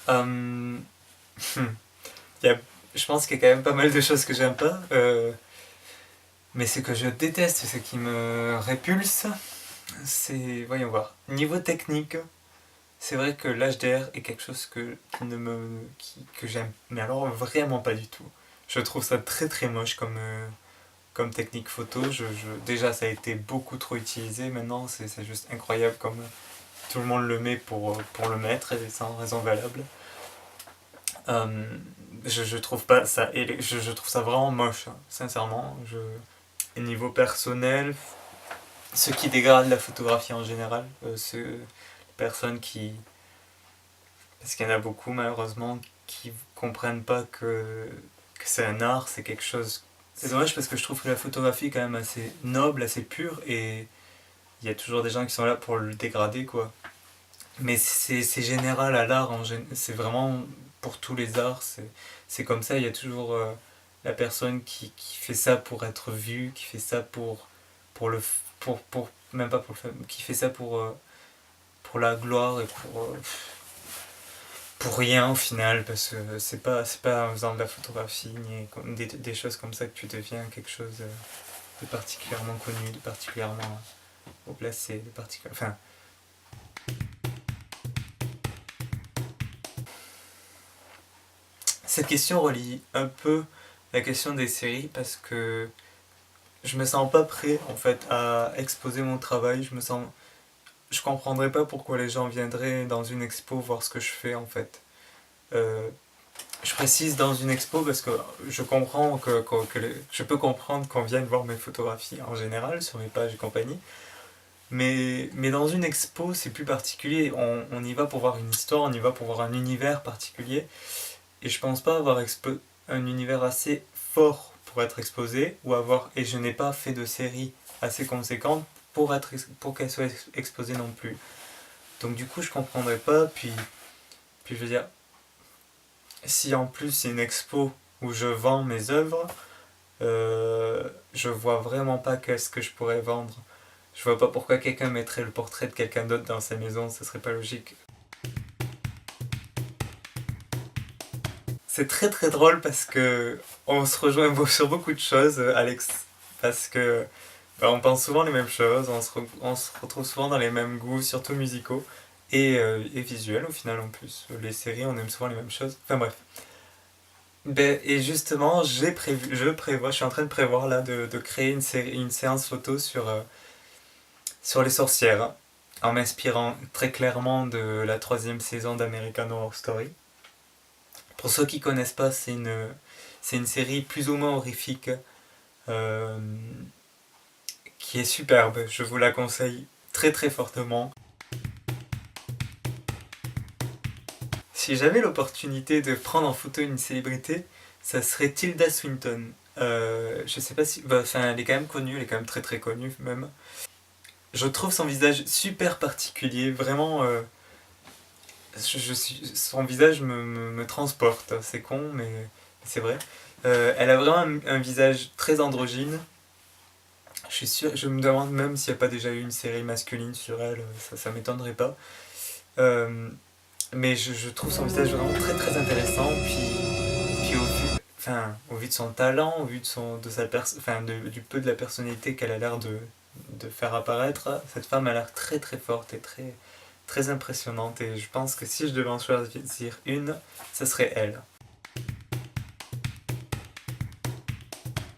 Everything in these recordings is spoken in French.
Euh, il y a- je pense qu'il y a quand même pas mal de choses que j'aime pas, mais ce que je déteste, ce qui me répulse, c'est, voyons voir, niveau technique, c'est vrai que l'HDR est quelque chose qui ne me, que j'aime, mais alors vraiment pas du tout. Je trouve ça très très moche comme technique photo. Déjà, ça a été beaucoup trop utilisé. Maintenant, c'est juste incroyable comme tout le monde le met pour le mettre et sans raison valable. Euh, je trouve pas ça, je trouve ça vraiment moche, hein, sincèrement. Et niveau personnel, ce qui dégrade la photographie en général, les personnes qui, parce qu'il y en a beaucoup malheureusement, qui comprennent pas que c'est un art, c'est quelque chose. C'est dommage parce que je trouve que la photographie est quand même assez noble, assez pure, et il y a toujours des gens qui sont là pour le dégrader, quoi. Mais c'est général à l'art, c'est vraiment pour tous les arts, c'est comme ça, il y a toujours la personne qui fait ça pour être vue, qui fait ça pour le même pas pour le fun, qui fait ça pour la gloire et pour rien au final, parce que c'est pas en faisant de la photographie ni des choses comme ça que tu deviens quelque chose de particulièrement connu, de particulièrement haut placé, enfin. Cette question relie un peu la question des séries parce que je me sens pas prêt en fait à exposer mon travail. Je comprendrais pas pourquoi les gens viendraient dans une expo voir ce que je fais en fait. Euh, je précise dans une expo parce que je comprends je peux comprendre qu'on vienne voir mes photographies en général sur mes pages et compagnie. Mais dans une expo, c'est plus particulier. On y va pour voir une histoire, on y va pour voir un univers particulier. Et je pense pas avoir un univers assez fort pour être exposé, et je n'ai pas fait de série assez conséquente pour qu'elle soit exposée non plus. Donc du coup, je comprendrais pas. Puis je veux dire, si en plus c'est une expo où je vends mes œuvres, je vois vraiment pas qu'est-ce que je pourrais vendre. Je vois pas pourquoi quelqu'un mettrait le portrait de quelqu'un d'autre dans sa maison, ce serait pas logique. C'est très très drôle parce que on se rejoint sur beaucoup de choses, Alex. Parce que on pense souvent les mêmes choses, on se retrouve souvent dans les mêmes goûts, surtout musicaux et visuels au final en plus. Les séries, on aime souvent les mêmes choses. Enfin bref. Et justement, je suis en train de prévoir là de créer une séance photo sur les sorcières, hein, en m'inspirant très clairement de la troisième saison d'American Horror Story. Pour ceux qui connaissent pas, c'est une série plus ou moins horrifique euh, qui est superbe. Je vous la conseille très très fortement. Si j'avais l'opportunité de prendre en photo une célébrité, ça serait Tilda Swinton. Je sais pas si. Enfin, elle est quand même connue, elle est quand même très très connue même. Je trouve son visage super particulier, vraiment. Son visage me transporte. C'est con, mais c'est vrai. Elle a vraiment un visage très androgyne. Je me demande même s'il n'y a pas déjà eu une série masculine sur elle, ça m'étonnerait pas. Euh, mais je trouve son visage vraiment très très intéressant, puis au vu de son talent, au vu de du peu de la personnalité qu'elle a l'air de faire apparaître, cette femme a l'air très très forte et très, très impressionnante, et je pense que si je devais en choisir une, ce serait elle.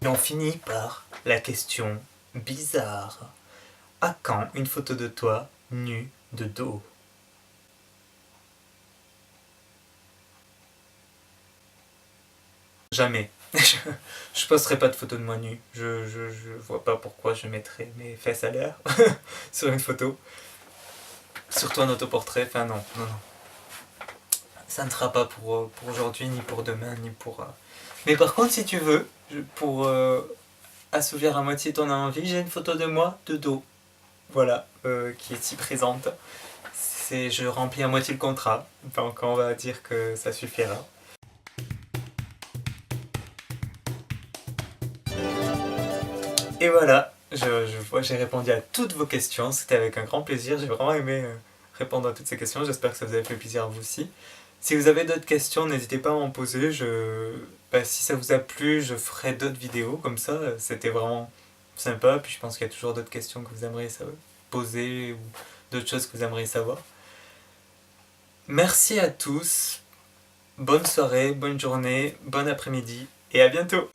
Et on finit par la question bizarre. À quand une photo de toi nue de dos? Jamais. Je posterai pas de photo de moi nu. Je vois pas pourquoi je mettrais mes fesses à l'air sur une photo. Surtout un autoportrait. Enfin, non, non, non. Ça ne sera pas pour aujourd'hui, ni pour demain, ni pour. Mais par contre, si tu veux, pour assouvir à moitié ton envie, j'ai une photo de moi de dos. Voilà, qui est si présente. Je remplis à moitié le contrat. Donc, on va dire que ça suffira. Et voilà, je vois, j'ai répondu à toutes vos questions. C'était avec un grand plaisir. J'ai vraiment aimé répondre à toutes ces questions. J'espère que ça vous a fait plaisir à vous aussi. Si vous avez d'autres questions, n'hésitez pas à m'en poser. Si ça vous a plu, je ferai d'autres vidéos comme ça. C'était vraiment sympa. Puis je pense qu'il y a toujours d'autres questions que vous aimeriez poser ou d'autres choses que vous aimeriez savoir. Merci à tous. Bonne soirée, bonne journée, bon après-midi et à bientôt.